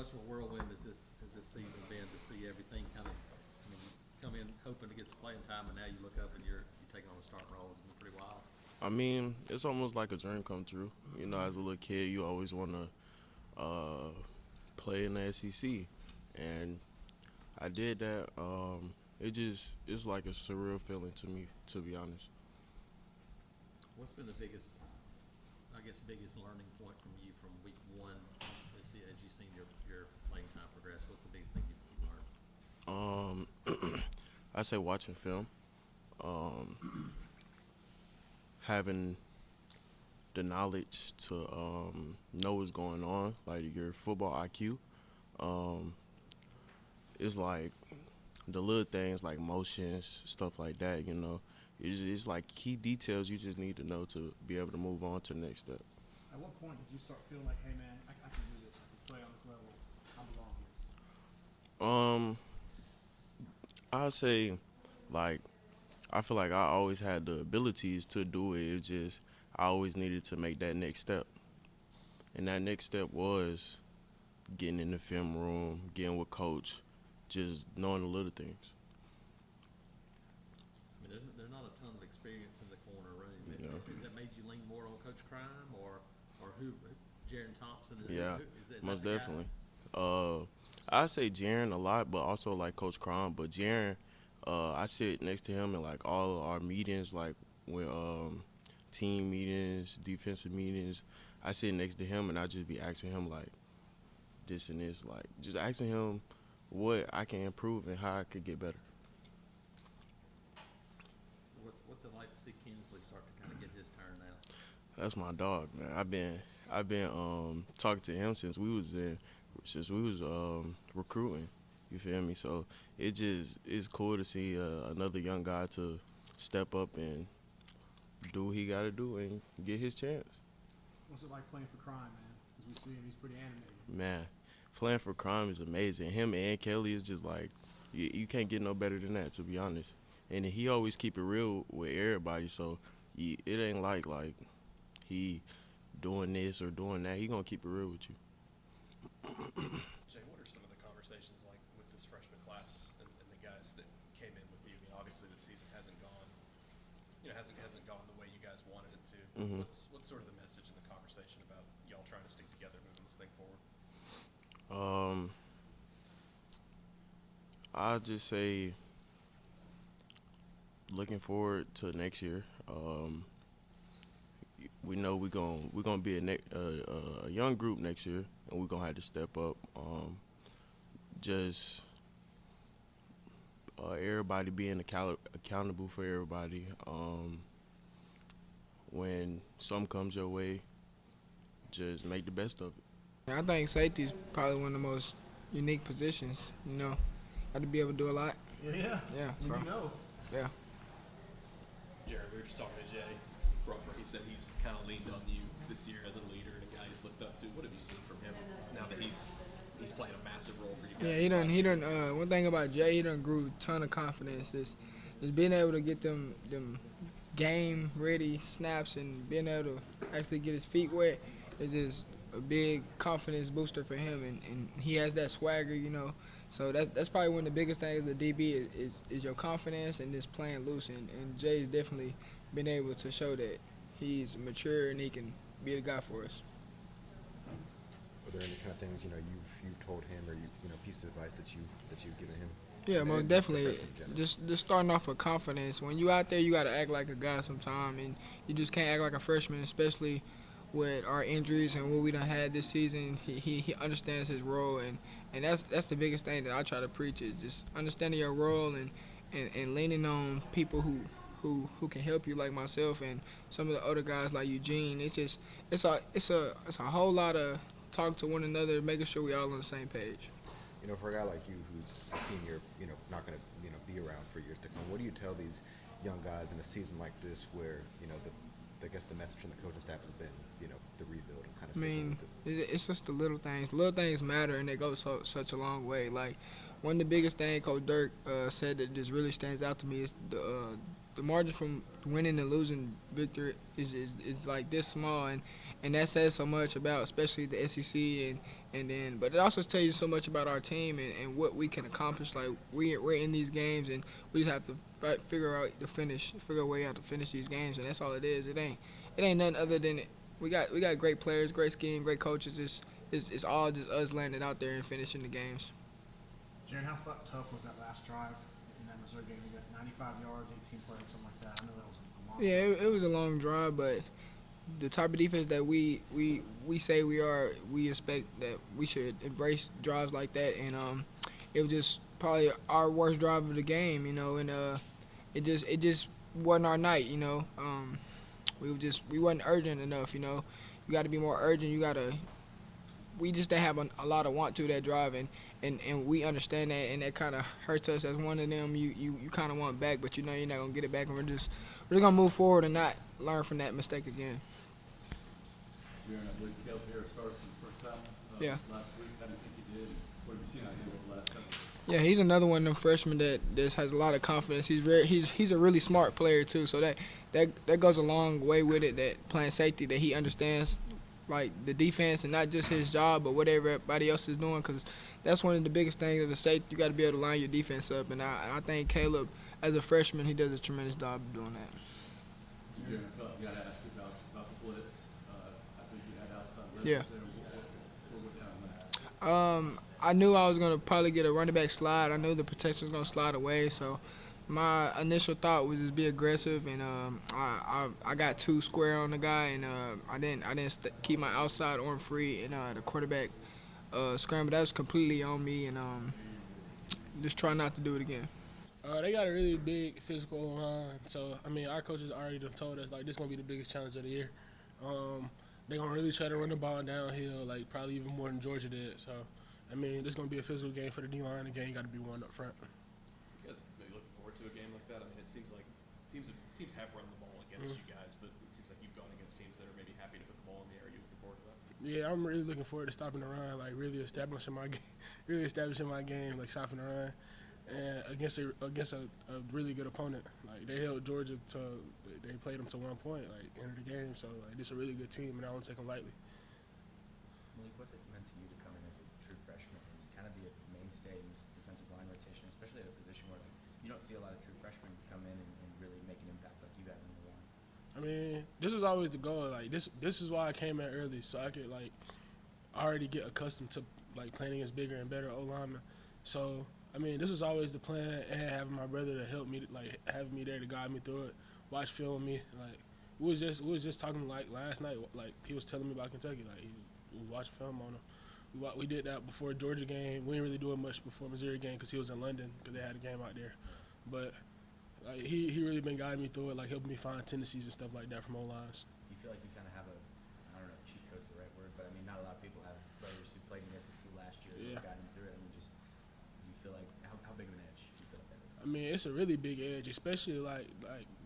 much of a whirlwind has this season been to see everything kind of, I mean, come in hoping to get some playing time, and now you look up and you're taking on a starting role. It's been pretty wild. I mean, it's almost like a dream come true. You know, as a little kid, you always want to play in the SEC, and I did that. It's like a surreal feeling to me, to be honest. What's been the biggest, I guess, biggest learning point from you from week one as you've seen your playing time progress? What's the biggest thing you've learned? Um, I say watching film, um, having the knowledge to know what's going on, like your football IQ. Um, it's like the little things like motions, stuff like that. You know, it's like key details you just need to know to be able to move on to the next step. At what point did you start feeling like, hey man, I can do this, I can play on this level, I belong Um, I say, like, I feel like I always had the abilities to do it. It's just I always needed to make that next step, and that next step was getting in the film room, getting with coach, just knowing the little things. I mean, there's not a ton of experience in the corner room. Yeah. Has that made you lean more on Coach Crime or who? Jerrin Thompson? Yeah, Is that most the guy? definitely. I say Jerrin a lot, but also like Coach Crom. But Jerrin, I sit next to him in like all our meetings, like when team meetings, defensive meetings. I sit next to him and I just be asking him like this and this, like just asking him what I can improve and how I could get better. What's it like to see Kinsley start to kind of get his turn now? That's my dog, man. I've been talking to him since we was recruiting. You feel me? So it's cool to see another young guy to step up and do what he got to do and get his chance. What's it like playing for Crime, man? Because we see him, he's pretty animated. Man, playing for Crime is amazing. Him and Kelly is just like you can't get no better than that, to be honest. And he always keep it real with everybody, so it ain't like he doing this or doing that. He gonna keep it real with you. Jay, what are some of the conversations like with this freshman class and the guys that came in with you? I mean, obviously the season hasn't gone, hasn't gone the way you guys wanted it to. Mhm. What's sort of the message in the conversation about y'all trying to stick together, moving this thing forward? I'll just say looking forward to next year. We know we're gonna be a young group next year, and we're gonna have to step up. Just everybody being accountable for everybody. When some comes your way, just make the best of it. I think safety is probably one of the most unique positions. You know, got to be able to do a lot. Yeah. Yeah, so You know. yeah. Jerrin, we were just talking to Jay Crawford. He said he's kind of leaned on you this year as a leader and a guy he's looked up to. What have you seen from him now that he's playing a massive role for you guys? Yeah, he done. One thing about Jay, he done grew a ton of confidence. Is being able to get them game ready snaps and being able to actually get his feet wet is just a big confidence booster for him, and he has that swagger, you know. So that's probably one of the biggest things as a DB is your confidence and just playing loose. And Jay's definitely been able to show that he's mature and he can be the guy for us. Are there any kind of things you've told him, or pieces of advice that you've given him? Yeah, And most then definitely. the freshman in general? Just starting off with confidence. When you out there, you got to act like a guy sometime, and you just can't act like a freshman, especially with our injuries and what we done had this season. He understands his role, and that's the biggest thing that I try to preach is just understanding your role and leaning on people who can help you, like myself and some of the other guys like Eugene. It's a whole lot of talk to one another, making sure we all on the same page. For a guy like you who's a senior, not going to be around for years to come, what do you tell these young guys in a season like this where I guess the message from the coaching staff has been the rebuild and kind of I mean, it's just the little things. Little things matter, and they go such a long way. Like, one of the biggest things Coach Dirk said that just really stands out to me is the margin from winning and losing victory is like this small, and and that says so much about especially the SEC and then, but it also tells you so much about our team and what we can accomplish. Like we're in these games and we just have to figure out a way out to finish these games, and that's all it is. It ain't nothing other than we got great players, great scheme, great coaches. It's all just us landing out there and finishing the games. Jerrin, how tough was that last drive in that Missouri game? You got 95 yards, 18 plays, something like that. I know that was a long Yeah, it was a long drive, but the type of defense that we say we are, we expect that we should embrace drives like that. And it was just probably our worst drive of the game, and it just wasn't our night, we wasn't urgent enough, You got to be more urgent. We just didn't have a lot of want to that drive, and we understand that, and that kind of hurts us as one of them. You kind of want back, but you're not gonna get it back, and we're just gonna move forward and not learn from that mistake again. Jerrin, I believe Caleb Harris started for the first time Yeah. last week. How do you think he did? What have you seen out of him over the last couple of weeks? Yeah, he's another one of them freshmen that has a lot of confidence. He's a really smart player too, so that goes a long way with it. That playing safety, that he understands like the defense and not just his job, but what everybody else is doing. Because that's one of the biggest things as a safety. You got to be able to line your defense up, and I think Caleb, as a freshman, he does a tremendous job of doing that. Jerrin, I felt like you got to ask you about the blitz. I think you had outside leverage Yeah. there. What went down on that? I knew I was gonna probably get a running back slide. I knew the protection was gonna slide away, so my initial thought was just be aggressive, and I got too square on the guy, and I didn't keep my outside arm free, and the quarterback scramble. That was completely on me, and just try not to do it again. They got a really big physical line, so I mean our coaches already done told us like this gonna be the biggest challenge of the year. They gonna really try to run the ball downhill, like probably even more than Georgia did. So I mean this gonna be a physical game for the D line. Again, you got to be one up front. You guys maybe looking forward to a game like that? I mean, it seems like teams have run the ball against you guys, but it seems like you've gone against teams that are maybe happy to put the ball in the air. Are you looking forward to that? Yeah, I'm really looking forward to stopping the run, like really establishing my game, like stopping the run, and against a really good opponent. Like they held Georgia they played them to 1 point, like end of the game. So like this is a really good team, and I don't take them lightly. Malik, what's it meant to you to come in as a true freshman and kind of be a mainstay in this defensive line rotation, especially at a position where like, you don't see a lot of true freshmen come in and really make an impact like you have in the line? I mean, this was always the goal. Like this is why I came in early, so I could like already get accustomed to like playing against bigger and better O linemen. So I mean, this was always the plan, and having my brother to help me, like having me there to guide me through it, watch film me. Like we was just talking like last night. Like he was telling me about Kentucky. Like we was watching film on him. We did that before Georgia game. We didn't really do it much before Missouri game because he was in London because they had a game out there. But like he really been guiding me through it, like helping me find tendencies and stuff like that from O-lines. You feel like you kind of have I don't know if cheat code's the right word, but I mean, not a lot of people have players who played in the SEC last year who Yeah. got them through it. I mean, do you feel like, how big of an edge do you feel like that is? I mean, it's a really big edge, especially like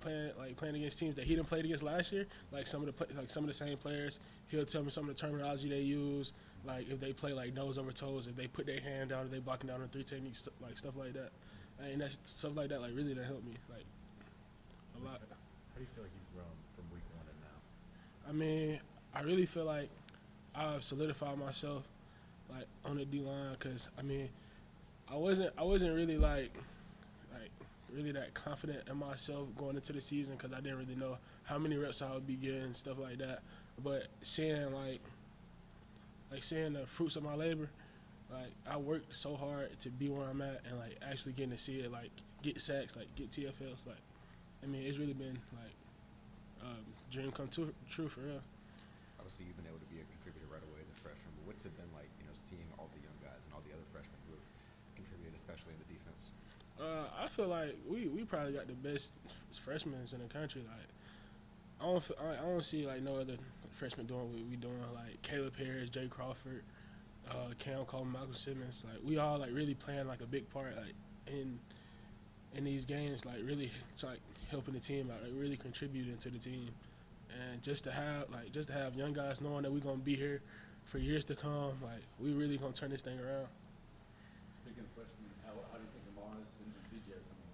playing against teams that he didn't play against last year. Like some of the same players, he'll tell me some of the terminology they use. Like if they play like nose over toes, if they put their hand down, if they blocking down on 3 techniques, like stuff like that. And that stuff like that, like really that helped me like a lot. How do you feel like you've grown from week 1 and now? I mean, I really feel like I've solidified myself like on the D line because I mean, I wasn't really like really that confident in myself going into the season because I didn't really know how many reps I would be getting, stuff like that. But seeing seeing the fruits of my labor, like I worked so hard to be where I'm at, and like actually getting to see it, like get sacks, like get TFLs, like I mean it's really been like dream come true for real. Obviously, you've been able to be a contributor right away as a freshman, but what's it been like, seeing all the young guys and all the other freshmen who have contributed, especially in the defense? I feel like we probably got the best freshmen in the country. Like I don't see like no other freshmen doing what we doing. Like Caleb Harris, Jay Crawford, Cam Coleman, Malcolm Simmons. Like we all like really playing like a big part like in these games. Like really like helping the team out. Like really contributing to the team. And just to have young guys knowing that we're gonna be here for years to come. Like we really gonna turn this thing around. Speaking of freshmen, how do you think Amara's and DJ are coming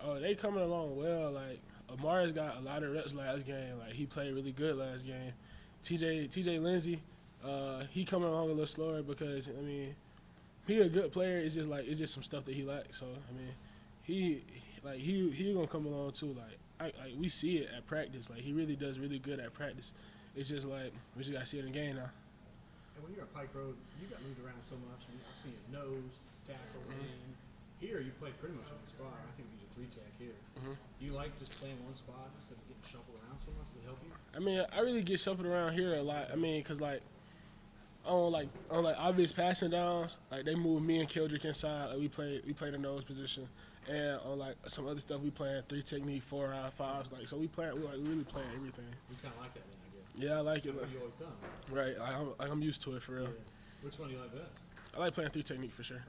along? Oh, they coming along well. Like Amari's got a lot of reps last game. Like he played really good last game, TJ Lindsey, he coming along a little slower because I mean, he a good player. It's just some stuff that he lacks. So I mean, he gonna come along too. Like we see it at practice. Like he really does really good at practice. It's just like we just gotta see it in the game now. And when you're at Pike Road, you got moved around so much. I mean, I've seen you nose, tackle, and here you play pretty much one spot. I think you use a 3-tech here. Do you like just playing one spot instead of getting shuffled around so much? Does it help you? I mean, I really get shuffled around here a lot. I mean, cause like on obvious passing downs, like they move me and Keldrick inside. Like we play the nose position, and on like some other stuff we playing 3 technique, 4 high, 5s. Like so we really playing everything. You kind of like that then, I guess. Yeah, I like it. That's what you always done. Right, I'm used to it for real. Yeah. Which one do you like best? I like playing 3 technique for sure.